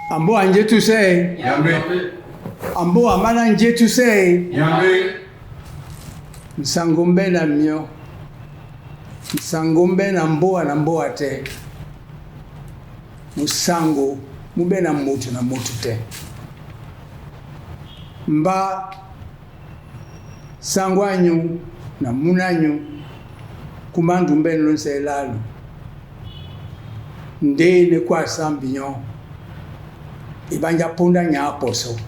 Ambo anje tuse. Yambe. Ambo amana anje tuse. Yambe. Msangombe na myo. Msangombe na mboa te. Musango mube na mutu te. Mba sangwanyu na munanyu kumandu mbe nonse lalu. Nde ne kwa sambinyon. Ibanja ponda nya aposo.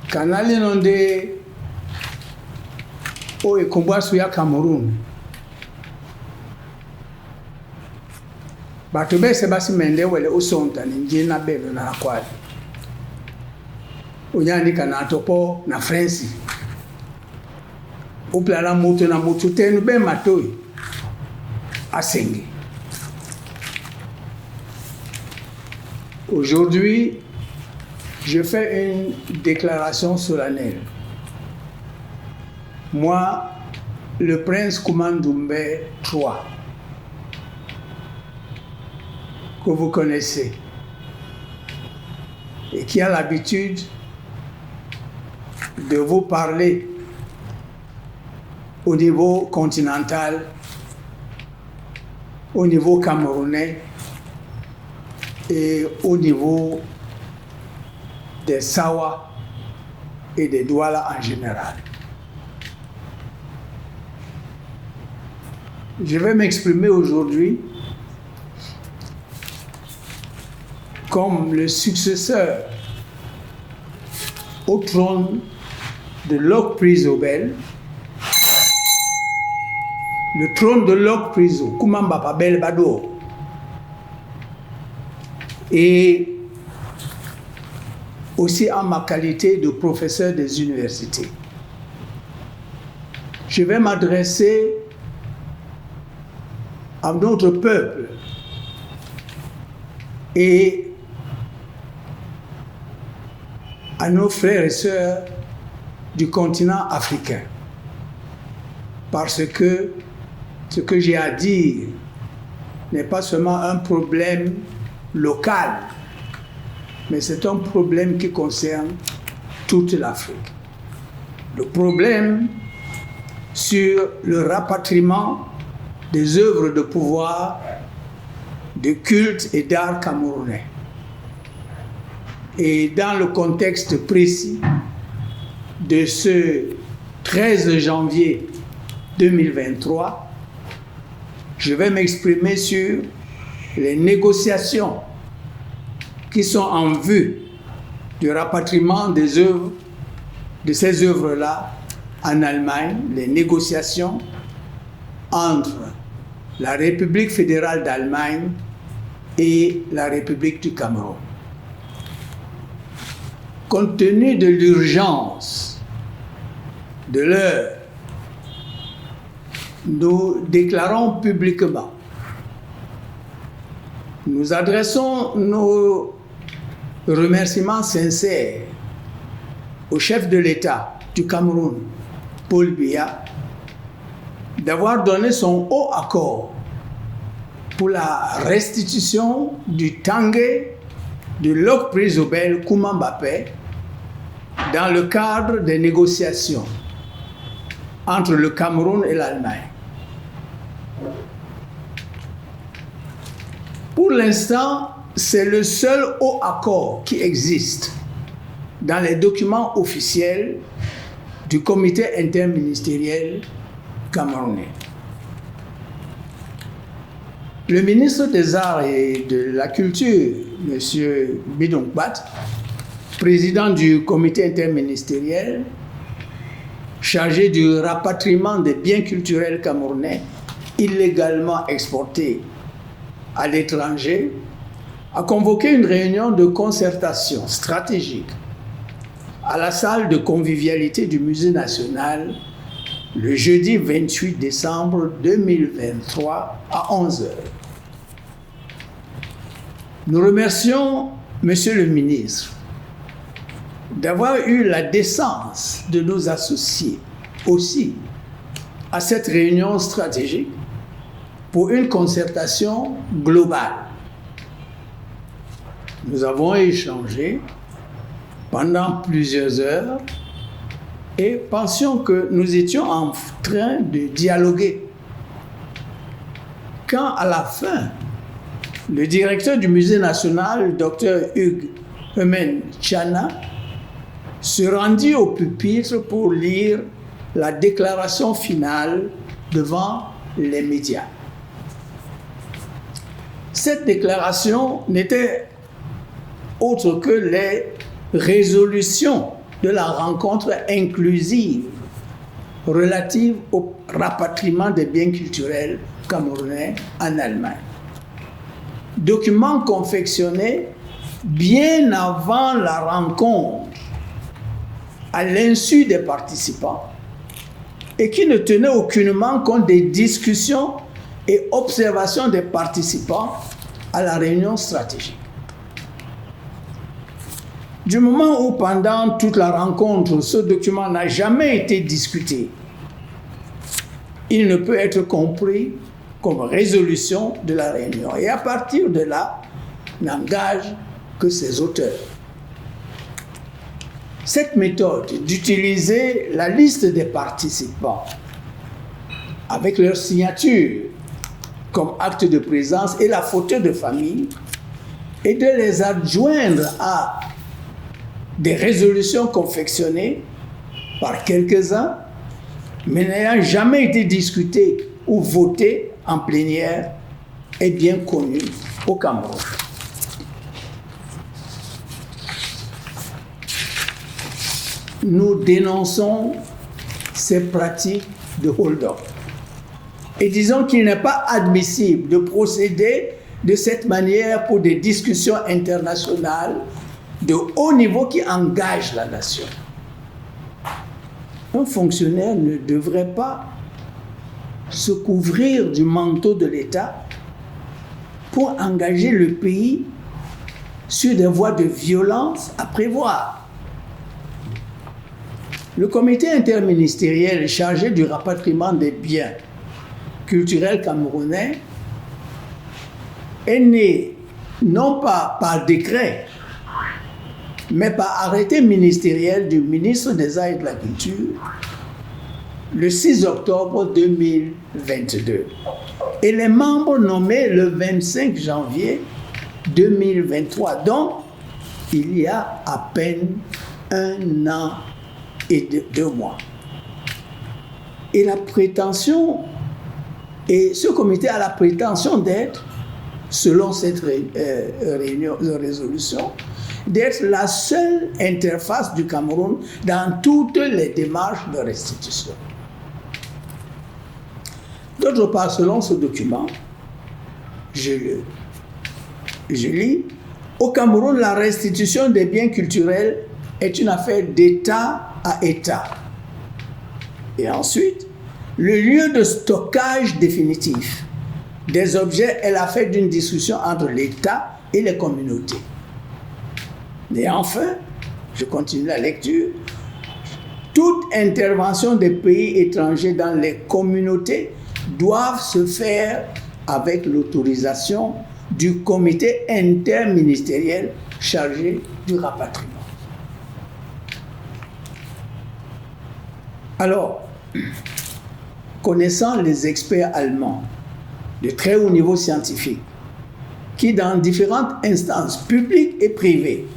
Kanali nonde o ekumbwasu ya Cameroon. Batu bese basi mende wele usonta ni njina belo na akwali. Unyandika na topo na Frensi. Uplala mutu na mutu tenu be matoi. Asengi. Aujourd'hui, je fais une déclaration solennelle. Moi, le prince Koumandoumbé III, que vous connaissez, et qui a l'habitude de vous parler au niveau continental, au niveau camerounais et au niveau des Sawa et des Douala en général. Je vais m'exprimer aujourd'hui comme le successeur au trône de Lok Priso Bel, le trône de Lok Priso, Koumamba Pabel Bado, et aussi en ma qualité de professeur des universités. Je vais m'adresser à notre peuple et à nos frères et sœurs du continent africain. Parce que ce que j'ai à dire n'est pas seulement un problème local, mais c'est un problème qui concerne toute l'Afrique. Le problème sur le rapatriement des œuvres de pouvoir, de culte et d'art camerounais. Et dans le contexte précis de ce 13 janvier 2023, je vais m'exprimer sur les négociations qui sont en vue du rapatriement des œuvres, de ces œuvres-là en Allemagne, les négociations entre la République fédérale d'Allemagne et la République du Cameroun. Compte tenu de l'urgence de l'heure, nous déclarons publiquement, nous adressons nos remerciements sincères au chef de l'État du Cameroun, Paul Biya, d'avoir donné son haut accord pour la restitution du Tangué de Lok Priso Bel Koumamba Bapé dans le cadre des négociations entre le Cameroun et l'Allemagne. Pour l'instant, c'est le seul haut accord qui existe dans les documents officiels du comité interministériel camerounais. Le ministre des Arts et de la Culture, M. Bidongbat, président du comité interministériel, chargé du rapatriement des biens culturels camerounais illégalement exportés à l'étranger, a convoqué une réunion de concertation stratégique à la salle de convivialité du Musée national le jeudi 28 décembre 2023 à 11h. Nous remercions Monsieur le ministre d'avoir eu la décence de nous associer aussi à cette réunion stratégique pour une concertation globale. Nous avons échangé pendant plusieurs heures et pensions que nous étions en train de dialoguer. Quand à la fin, le directeur du musée national, Dr Hugues Hemen Tchana, se rendit au pupitre pour lire la déclaration finale devant les médias. Cette déclaration n'était autre que les résolutions de la rencontre inclusive relative au rapatriement des biens culturels camerounais en Allemagne. Document confectionné bien avant la rencontre, à l'insu des participants, et qui ne tenait aucunement compte des discussions et observations des participants à la réunion stratégique. Du moment où, pendant toute la rencontre, ce document n'a jamais été discuté, il ne peut être compris comme résolution de la réunion. Et à partir de là, n'engage que ses auteurs. Cette méthode d'utiliser la liste des participants avec leur signature comme acte de présence et la photo de famille et de les adjoindre à des résolutions confectionnées par quelques-uns, mais n'ayant jamais été discutées ou votées en plénière, est bien connue au Cameroun. Nous dénonçons ces pratiques de hold-up et disons qu'il n'est pas admissible de procéder de cette manière pour des discussions internationales de haut niveau qui engagent la nation. Un fonctionnaire ne devrait pas se couvrir du manteau de l'État pour engager le pays sur des voies de violence à prévoir. Le comité interministériel chargé du rapatriement des biens culturels camerounais est né non pas par décret, mais par arrêté ministériel du ministre des Arts et de la Culture le 6 octobre 2022. Et les membres nommés le 25 janvier 2023, donc il y a à peine 1 an et 2 mois. Et la prétention, et ce comité a la prétention d'être, selon cette résolution, d'être la seule interface du Cameroun dans toutes les démarches de restitution. D'autre part, selon ce document, je lis, au Cameroun, la restitution des biens culturels est une affaire d'État à État. Et ensuite, le lieu de stockage définitif des objets est l'affaire d'une discussion entre l'État et les communautés. Et enfin, je continue la lecture, toute intervention des pays étrangers dans les communautés doivent se faire avec l'autorisation du comité interministériel chargé du rapatriement. Alors, connaissant les experts allemands de très haut niveau scientifique, qui dans différentes instances publiques et privées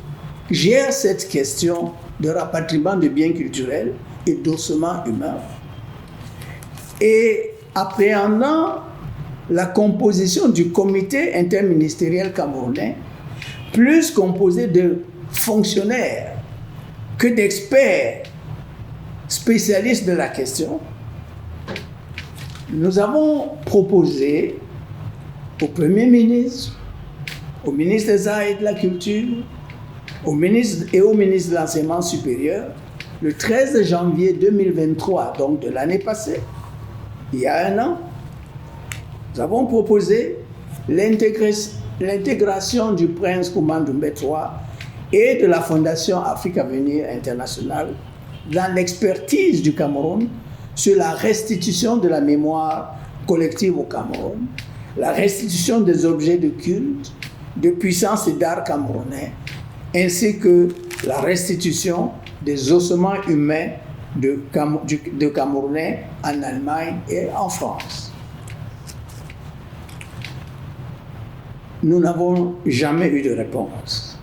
gèrent cette question de rapatriement de biens culturels et d'ossement humain, et appréhendant la composition du comité interministériel camerounais, plus composé de fonctionnaires que d'experts spécialistes de la question, nous avons proposé au Premier ministre, au ministre des Arts et de la Culture, au ministre et au ministre de l'Enseignement supérieur, le 13 janvier 2023, donc de l'année passée, il y a 1 an, nous avons proposé l'intégration du prince Kouma Doumbé III et de la Fondation Afrique Avenir International dans l'expertise du Cameroun sur la restitution de la mémoire collective au Cameroun, la restitution des objets de culte de puissance et d'art camerounais, ainsi que la restitution des ossements humains de Camerounais en Allemagne et en France. Nous n'avons jamais eu de réponse.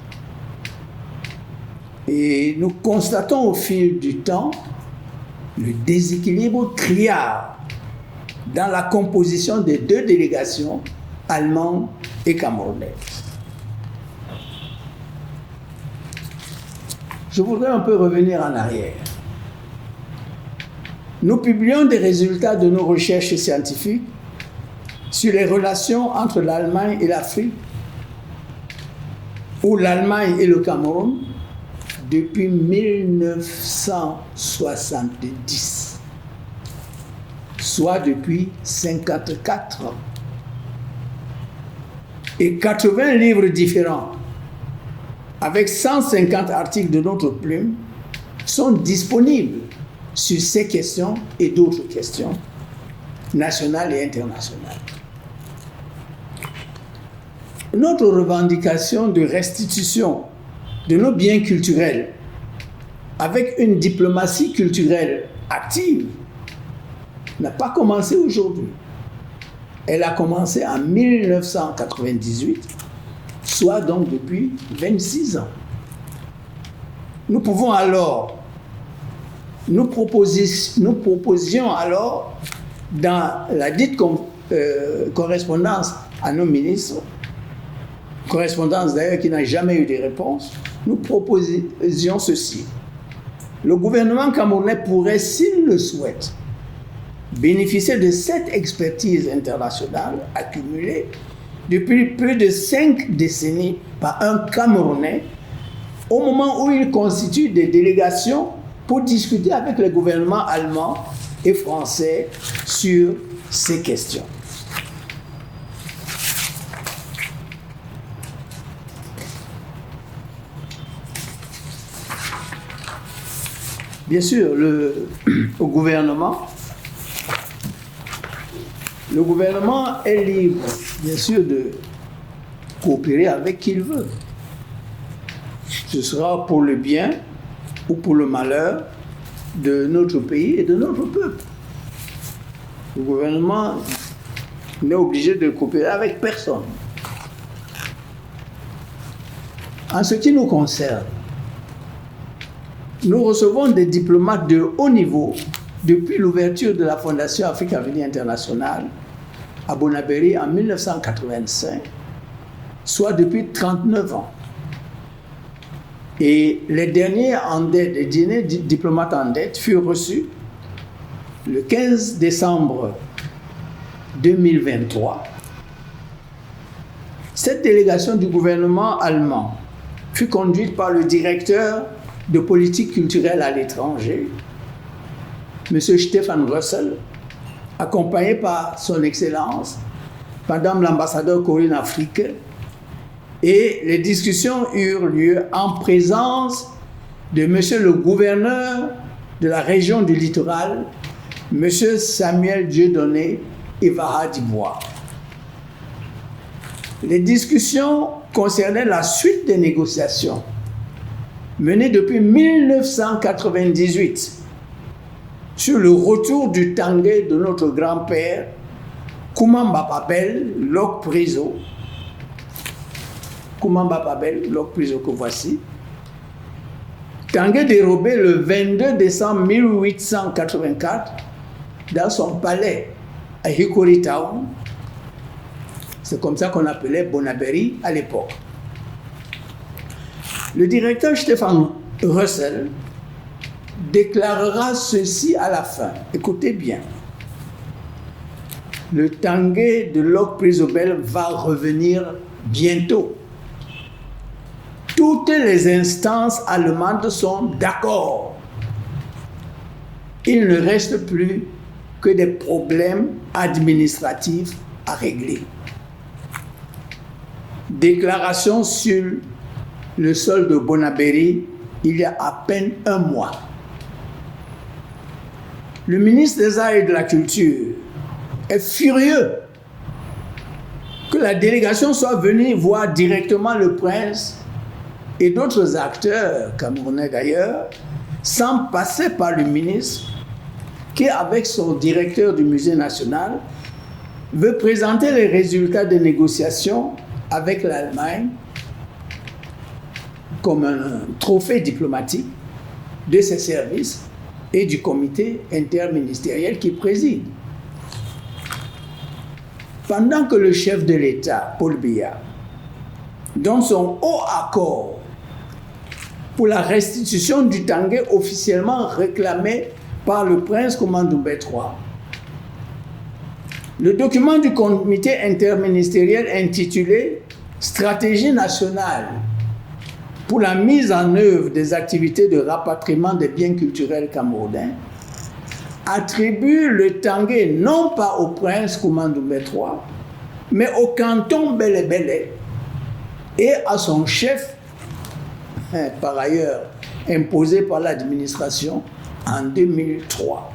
Et nous constatons au fil du temps le déséquilibre criard dans la composition des deux délégations, allemandes et camerounaises. Je voudrais un peu revenir en arrière. Nous publions des résultats de nos recherches scientifiques sur les relations entre l'Allemagne et l'Afrique, ou l'Allemagne et le Cameroun, depuis 1970, soit depuis 54 ans. Et 80 livres différents, avec 150 articles de notre plume, sont disponibles sur ces questions et d'autres questions, nationales et internationales. Notre revendication de restitution de nos biens culturels avec une diplomatie culturelle active n'a pas commencé aujourd'hui. Elle a commencé en 1998, soit donc depuis 26 ans. Nous proposions alors dans la dite correspondance à nos ministres, correspondance d'ailleurs qui n'a jamais eu de réponse, nous proposions ceci. Le gouvernement camerounais pourrait, s'il le souhaite, bénéficier de cette expertise internationale accumulée depuis plus de 5 décennies par un Camerounais au moment où il constitue des délégations pour discuter avec les gouvernements allemands et français sur ces questions. Bien sûr, le gouvernement est libre, bien sûr, de coopérer avec qui il veut. Ce sera pour le bien ou pour le malheur de notre pays et de notre peuple. Le gouvernement n'est obligé de coopérer avec personne. En ce qui nous concerne, nous recevons des diplomates de haut niveau depuis l'ouverture de la Fondation Afrique Avenir Internationale à Bonabéry en 1985, soit depuis 39 ans. Et les derniers diplomates en dette furent reçus le 15 décembre 2023. Cette délégation du gouvernement allemand fut conduite par le directeur de politique culturelle à l'étranger, M. Stefan Russell, accompagné par son Excellence, Madame l'ambassadeur Corinne Afrique, et les discussions eurent lieu en présence de M. le gouverneur de la région du littoral, M. Samuel Dieudonné Evara d'Ivoire. Les discussions concernaient la suite des négociations menées depuis 1998 sur le retour du Tanguay de notre grand-père, Koumamba Babel, Lok Priso. Koumamba Babel, Lok Priso que voici. Tanguay dérobé le 22 décembre 1884 dans son palais à Hickory Town. C'est comme ça qu'on appelait Bonabéry à l'époque. Le directeur Stefan Russell déclarera ceci à la fin. Écoutez bien. Le Tanguay de Lok Prisobel va revenir bientôt. Toutes les instances allemandes sont d'accord. Il ne reste plus que des problèmes administratifs à régler. Déclaration sur le sol de Bonabéry il y a à peine un mois. Le ministre des Arts et de la Culture est furieux que la délégation soit venue voir directement le prince et d'autres acteurs camerounais d'ailleurs, sans passer par le ministre qui, avec son directeur du musée national, veut présenter les résultats des négociations avec l'Allemagne comme un trophée diplomatique de ses services et du comité interministériel qui préside. Pendant que le chef de l'État, Paul Biya, donne son haut accord pour la restitution du Tanguay officiellement réclamé par le prince Kouma Ndoumbe III, le document du comité interministériel intitulé « Stratégie nationale pour la mise en œuvre des activités de rapatriement des biens culturels camerounais » attribue le Tanguay non pas au prince Kouma Ndoumbe III, mais au canton Bélé-Bélé et à son chef, par ailleurs imposé par l'administration en 2003.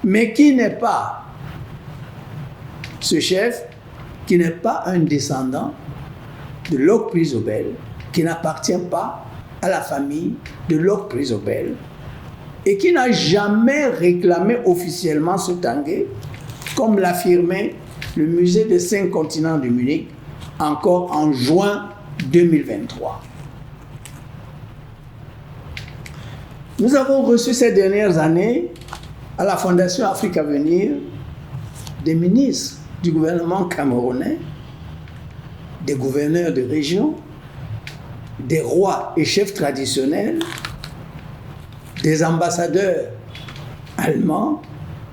Mais qui n'est pas ce chef, qui n'est pas un descendant de Locke Prizobel, qui n'appartient pas à la famille de Locke Prizobel et qui n'a jamais réclamé officiellement ce Tanguay, comme l'affirmait le musée des 5 continents de Munich encore en juin 2023. Nous avons reçu ces dernières années à la Fondation Afrique Avenir des ministres du gouvernement camerounais, des gouverneurs de région, des rois et chefs traditionnels, des ambassadeurs allemands,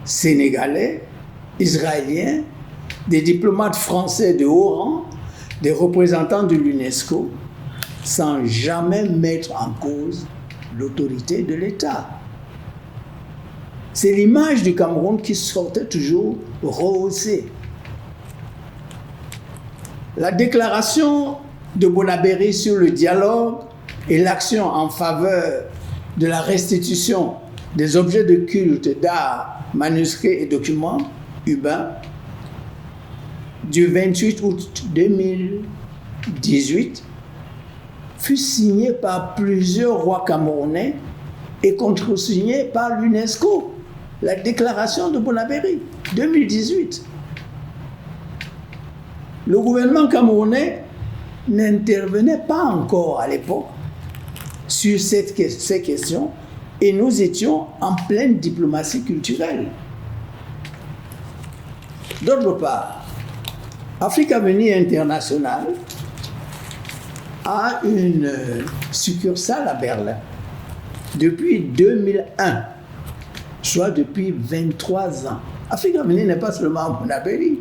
sénégalais, israéliens, des diplomates français de haut rang, des représentants de l'UNESCO, sans jamais mettre en cause l'autorité de l'État. C'est l'image du Cameroun qui sortait toujours rehaussée. La déclaration de Bonaberry sur le dialogue et l'action en faveur de la restitution des objets de culte, d'art, manuscrits et documents urbains du 28 août 2018 fut signée par plusieurs rois camerounais et contresignée par l'UNESCO. La déclaration de Bonaberry, 2018. Le gouvernement camerounais n'intervenait pas encore à l'époque sur ces questions et nous étions en pleine diplomatie culturelle. D'autre part, Afrique Avenir International a une succursale à Berlin depuis 2001, soit depuis 23 ans. Afrique Avenir n'est pas seulement à Bonaberry,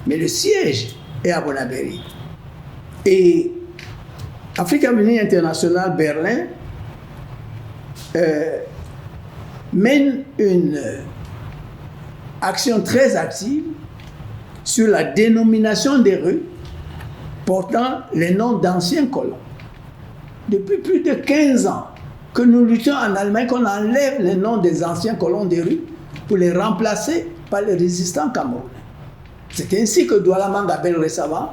mais le siège est à Bonaberry. Et Afrique Avenir International Berlin mène une action très active sur la dénomination des rues portant les noms d'anciens colons. Depuis plus de 15 ans que nous luttons en Allemagne qu'on enlève les noms des anciens colons des rues pour les remplacer par les résistants camerounais. C'est ainsi que Douala Mangabel récemment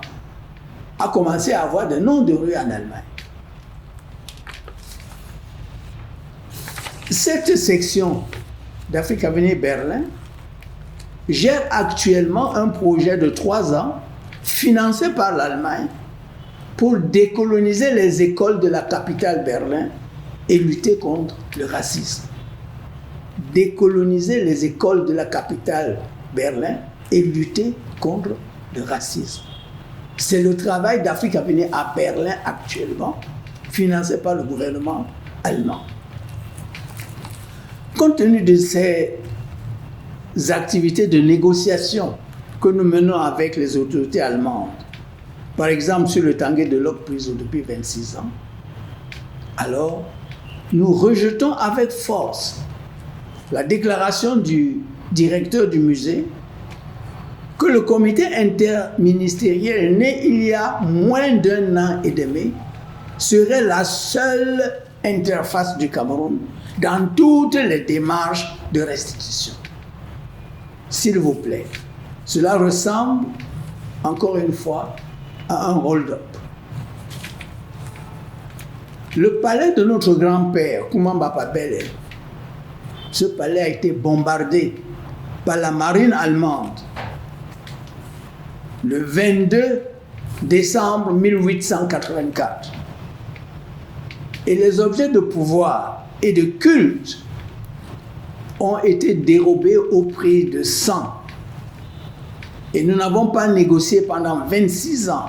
a commencé à avoir des noms de rues en Allemagne. Cette section d'Afrique Avenir Berlin gère actuellement un projet de 3 ans financé par l'Allemagne pour décoloniser les écoles de la capitale Berlin et lutter contre le racisme. Décoloniser les écoles de la capitale Berlin et lutter contre le racisme. C'est le travail d'Afrique Avenir à Berlin actuellement, financé par le gouvernement allemand. Compte tenu de ces activités de négociation que nous menons avec les autorités allemandes, par exemple sur le Tanguay de Locke Prizobel depuis 26 ans, alors nous rejetons avec force la déclaration du directeur du musée que le comité interministériel né il y a moins d'1 an et demi serait la seule interface du Cameroun dans toutes les démarches de restitution. S'il vous plaît, Cela ressemble, encore une fois, à un hold-up. Le palais de notre grand-père, Koumamba Babele, ce palais a été bombardé par la marine allemande le 22 décembre 1884. Et les objets de pouvoir et de culte ont été dérobés au prix de sang. Et nous n'avons pas négocié pendant 26 ans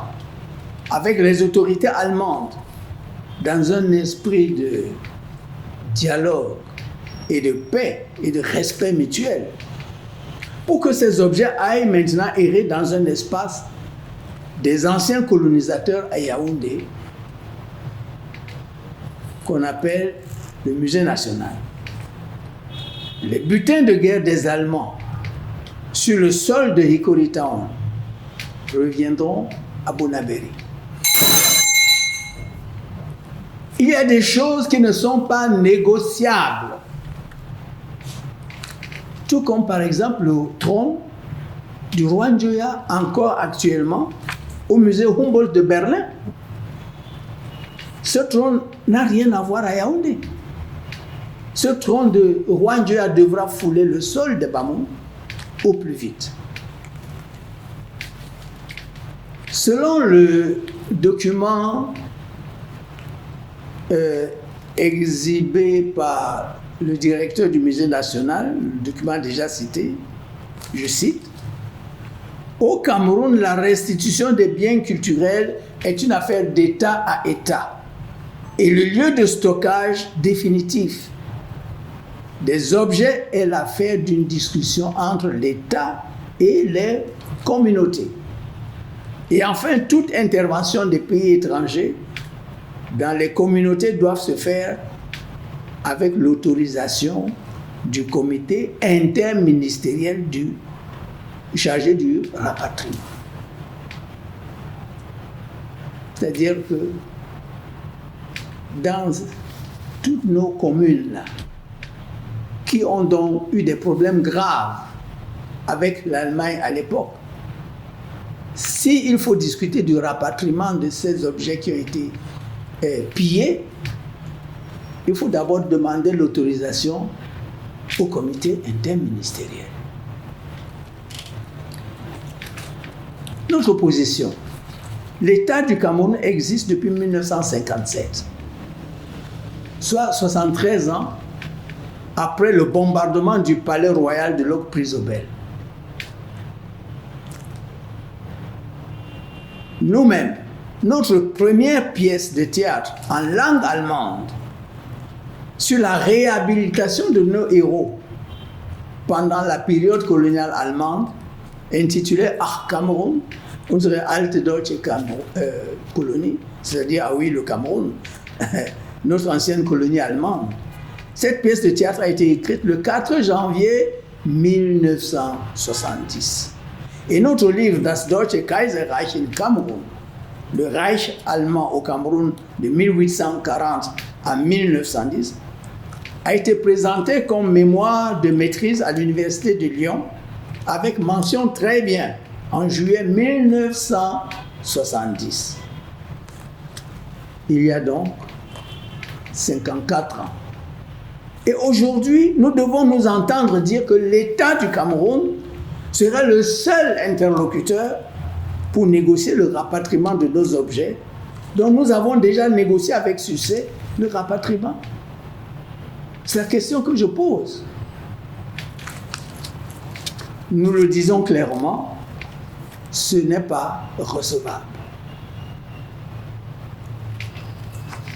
avec les autorités allemandes dans un esprit de dialogue et de paix et de respect mutuel pour que ces objets aillent maintenant errer dans un espace des anciens colonisateurs à Yaoundé qu'on appelle le musée national. Les butins de guerre des Allemands sur le sol de Hickory Town reviendront à Bonabéry. Il y a des choses qui ne sont pas négociables. Tout comme par exemple le trône du roi Njoya, encore actuellement au musée Humboldt de Berlin. Ce trône n'a rien à voir à Yaoundé. Ce trône de roi Njoya devra fouler le sol de Bamou au plus vite. Selon le document exhibé par le directeur du musée national, le document déjà cité, je cite, « Au Cameroun, la restitution des biens culturels est une affaire d'État à État et le lieu de stockage définitif des objets est l'affaire d'une discussion entre l'État et les communautés. Et enfin, toute intervention des pays étrangers dans les communautés doivent se faire avec l'autorisation du comité interministériel chargé du rapatriement. » C'est-à-dire que dans toutes nos communes là, qui ont donc eu des problèmes graves avec l'Allemagne à l'époque, s'il faut discuter du rapatriement de ces objets qui ont été pillés, il faut d'abord demander l'autorisation au comité interministériel. Notre position. L'État du Cameroun existe depuis 1957, soit 73 ans après le bombardement du palais royal de Locke-Prizobel. Nous-mêmes, notre première pièce de théâtre en langue allemande sur la réhabilitation de nos héros pendant la période coloniale allemande, intitulée Ach Cameroun, unsere alte deutsche Kolonie, c'est-à-dire, ah oui, le Cameroun, notre ancienne colonie allemande. Cette pièce de théâtre a été écrite le 4 janvier 1970. Et notre livre Das Deutsche Kaiserreich in Cameroun, le Reich allemand au Cameroun de 1840 à 1910, a été présenté comme mémoire de maîtrise à l'Université de Lyon avec mention très bien en juillet 1970. Il y a donc 54 ans. Et aujourd'hui, nous devons nous entendre dire que l'État du Cameroun sera le seul interlocuteur pour négocier le rapatriement de nos objets, dont nous avons déjà négocié avec succès le rapatriement. C'est la question que je pose. Nous le disons clairement, ce n'est pas recevable.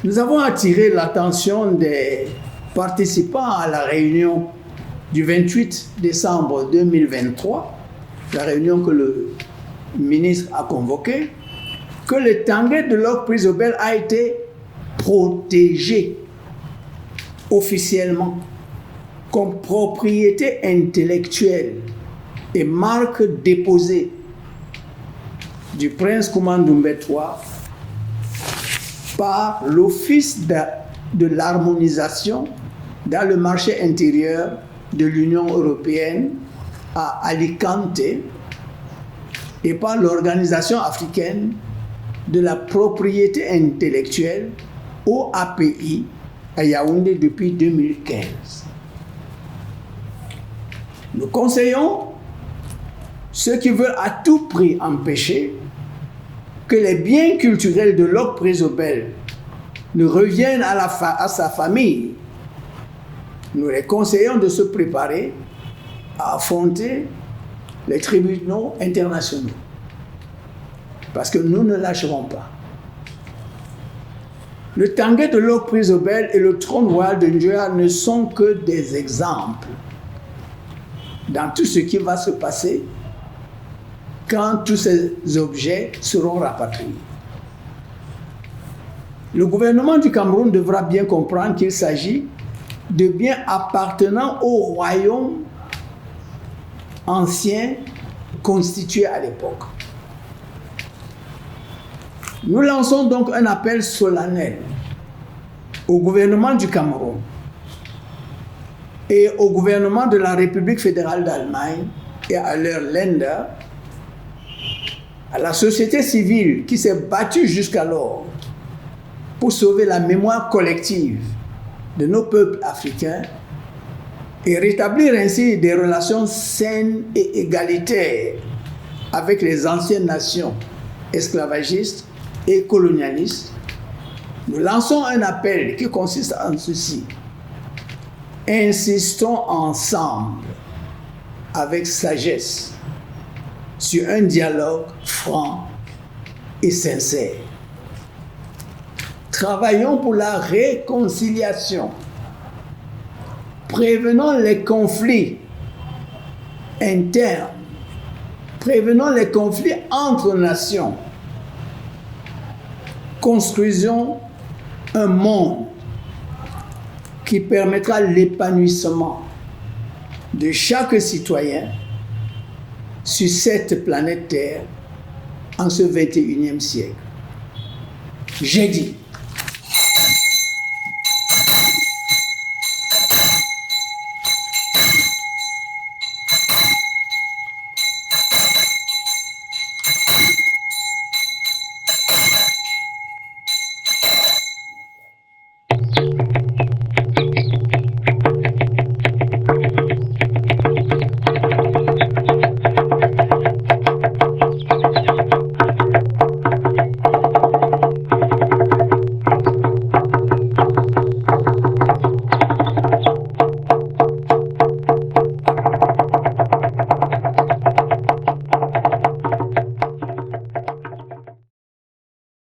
Nous avons attiré l'attention des participants à la réunion du 28 décembre 2023, la réunion que le ministre a convoquée, que le Tanguay de Locke-Prizobel a été protégé officiellement comme propriété intellectuelle et marque déposée du prince Koumandoumbé III par l'Office de l'harmonisation dans le marché intérieur de l'Union européenne à Alicante et par l'Organisation africaine de la propriété intellectuelle, OAPI, à Yaoundé depuis 2015. Nous conseillons ceux qui veulent à tout prix empêcher que les biens culturels de Locke Présobel ne reviennent à sa famille. Nous les conseillons de se préparer à affronter les tribunaux internationaux. Parce que nous ne lâcherons pas. Le Tanguay de Locke Présobel et le trône royal de Njoya ne sont que des exemples dans tout ce qui va se passer quand tous ces objets seront rapatriés. Le gouvernement du Cameroun devra bien comprendre qu'il s'agit de biens appartenant au royaume ancien constitué à l'époque. Nous lançons donc un appel solennel au gouvernement du Cameroun et au gouvernement de la République fédérale d'Allemagne et à leurs Länder, à la société civile qui s'est battue jusqu'alors pour sauver la mémoire collective de nos peuples africains et rétablir ainsi des relations saines et égalitaires avec les anciennes nations esclavagistes et colonialistes. Nous lançons un appel qui consiste en ceci. Insistons ensemble, avec sagesse, sur un dialogue franc et sincère. Travaillons pour la réconciliation. Prévenons les conflits internes. Prévenons les conflits entre nations. Construisons un monde qui permettra l'épanouissement de chaque citoyen sur cette planète Terre en ce 21e siècle. J'ai dit.